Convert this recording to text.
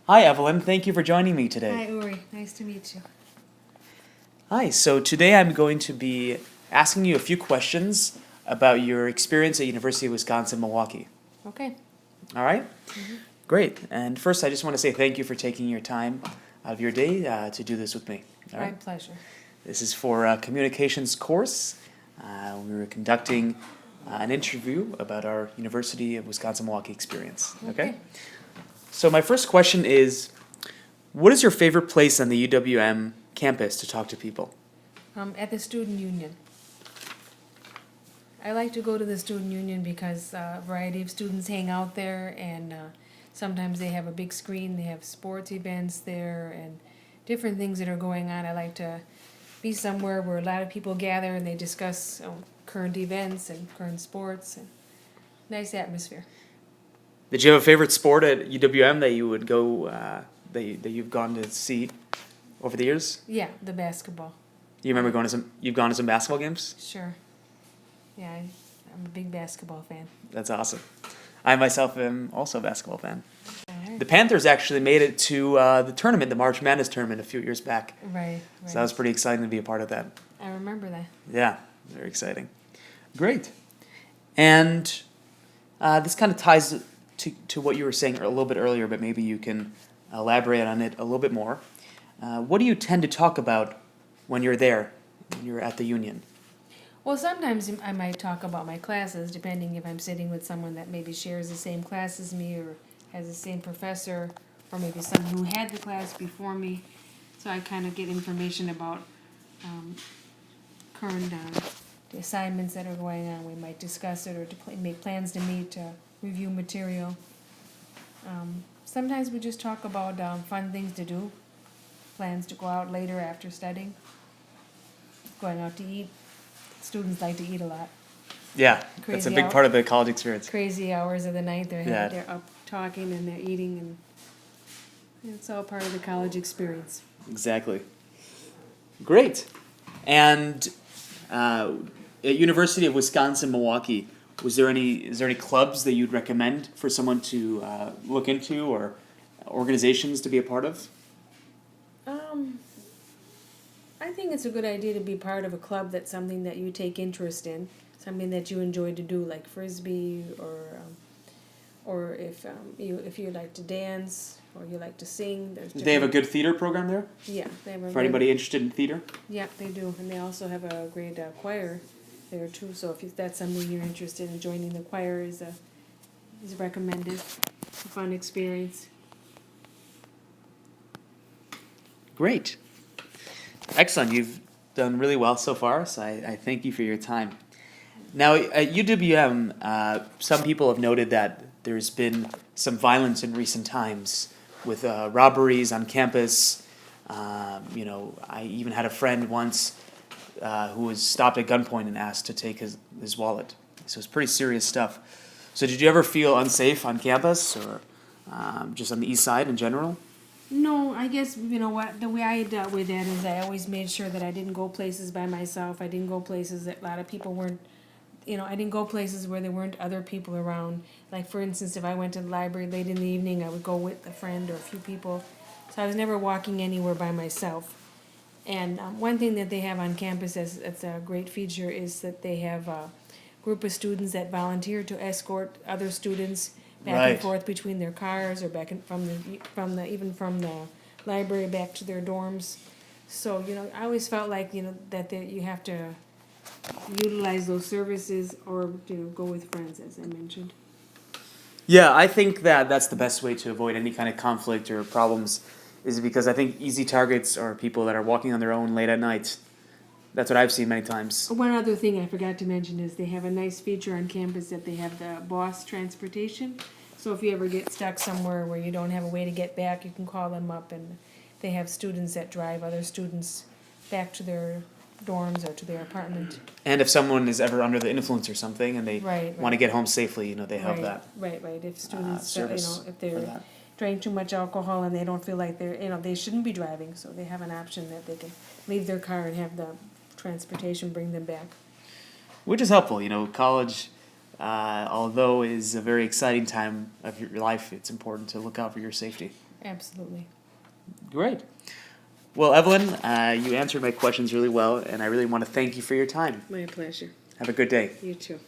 Hi, Evelyn. Thank you for joining me Hi, today. Uri. Nice to meet you. Hi, so today I'm going to be asking you a few questions about your experience at University of Wisconsin-Milwaukee. Okay. All right? Great. And first, I just want to say thank you for taking your time out of your day to do this with me. All My right? pleasure. This is for a communications course. We were conducting an interview about our University of Wisconsin-Milwaukee experience. Okay? So my first question is, what is your favorite place on the UWM campus to talk to people? At the student union. I like to go to the student union because a variety of students hang out there, and sometimes they have a big screen. They have sports events there and different things that are going on. I like to be somewhere where a lot of people gather and they discuss current events and current sports, and nice atmosphere. Did you have a favorite sport at UWM that you would go that you've gone to see over the years? Yeah, the basketball. You remember going to some? You've gone to some basketball games. Sure. Yeah, I'm a big basketball fan. That's awesome. I myself am also a basketball fan. All right. The Panthers actually made it to the tournament, the March Madness tournament, a few years back. Right. So that was pretty exciting to be a part of that. I remember that. Yeah, very exciting. Great. And this kind of ties to what you were saying a little bit earlier, but maybe you can elaborate on it a little bit more. What do you tend to talk about when you're there, when you're at the union? Well, sometimes I might talk about my classes, depending if I'm sitting with someone that maybe shares the same class as me or has the same professor, or maybe someone who had the class before me. So I kind of get information about current the assignments that are going on. We might discuss it or to make plans to meet to review material. Sometimes we just talk about fun things to do, plans to go out later after studying, going out to eat. Students like to eat a lot. Yeah, that's a Crazy big out. part of the college experience. Crazy hours of the night, Yeah. they're up talking and they're eating, and it's all part of the college experience. Exactly. Great. And at University of Wisconsin-Milwaukee, is there any clubs that you'd recommend for someone to look into or organizations to be a part of? I think it's a good idea to be part of a club that's something that you take interest in, something that you enjoy to do, like frisbee, or if you like to dance or you like to sing. There's They have a different- good theater program there Yeah, they have a for good- anybody interested in theater? Yeah, they do, and they also have a great choir there too. So if that's something you're interested in, joining the choir is recommended. It's a fun experience. Great. Excellent. You've done really well so far, so I thank you for your time. Now, at UWM, some people have noted that there's been some violence in recent times with robberies on campus. I even had a friend once who was stopped at gunpoint and asked to take his wallet. So it's pretty serious stuff. So did you ever feel unsafe on campus or just on the east side in general? No, I guess, you know what, the way I dealt with that is I always made sure that I didn't go places by myself. I didn't go places that a lot of people weren't, I didn't go places where there weren't other people around. Like, for instance, if I went to the library late in the evening, I would go with a friend or a few people. So I was never walking anywhere by myself. And one thing that they have on campus that's a great feature is that they have a group of students that volunteer to escort other students back Right. and forth between their cars or back and from the library back to their dorms. So I always felt like that you have to utilize those services or go with friends, as I mentioned. Yeah, I think that that's the best way to avoid any kind of conflict or problems, is because I think easy targets are people that are walking on their own late at night. That's what I've seen many times. One other thing I forgot to mention is they have a nice feature on campus that they have the boss transportation. So if you ever get stuck somewhere where you don't have a way to get back, you can call them up, and they have students that drive other students back to their dorms or to their apartment. And if someone is ever under the influence or something and they Right, want to right. get home safely, they have Right, that Right. If students, service if for they're that. drank too much alcohol and they don't feel like they shouldn't be driving, so they have an option that they can leave their car and have the transportation bring them back. Which is helpful. College, although is a very exciting time of your life, it's important to look out for your safety. Absolutely. Great. Well, Evelyn, you answered my questions really well, and I really want to thank you for your time. My pleasure. Have a good day. You too.